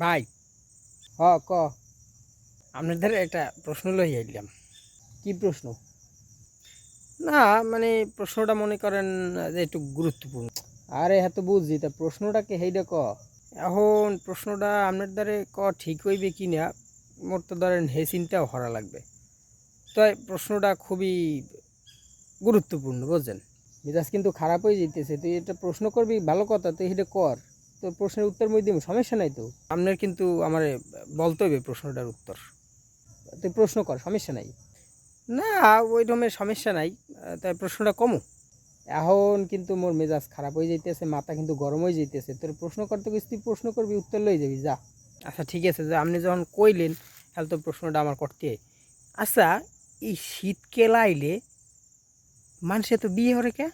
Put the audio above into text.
ভাই, হ ক। আপনাদের একটা প্রশ্ন লই আইলাম। কি প্রশ্ন? না, মানে প্রশ্নটা মনে করেন যে একটু গুরুত্বপূর্ণ। আরে হ্যাঁ তো বুঝছি, তা প্রশ্নটাকে হেইডা ক। এখন প্রশ্নটা আপনার দ্বারে ঠিক হইবে কি না, মোর তো ধরেন হে চিন্তাও করা লাগবে। তাই প্রশ্নটা খুবই গুরুত্বপূর্ণ, বুঝছেন? মেজাজ কিন্তু খারাপ হয়ে যেতেছে, তুই এটা প্রশ্ন করবি ভালো কথা, তুই হেটা কর। তোর প্রশ্নের উত্তর মই দিব, সমস্যা নাই তো। আপনার কিন্তু আমারে বলতে হইবে প্রশ্নটার উত্তর। তুই প্রশ্ন কর, সমস্যা নাই। না, ওই রকমের সমস্যা নাই। তাই প্রশ্নটা কমু। এখন কিন্তু মোর মেজাজ খারাপ হয়ে যাইতেছে, মাথা কিন্তু গরম হয়ে যাইতেছে। তোর প্রশ্ন করতে গেছিস, তুই প্রশ্ন করবি, উত্তর লই যাবি, যা। আচ্ছা ঠিক আছে, যে আপনি যখন কইলেন তাহলে তো প্রশ্নটা আমার করতে হয়। আচ্ছা, এই শীতকাল আইলে মানুষে তো বিয়ে করে কে?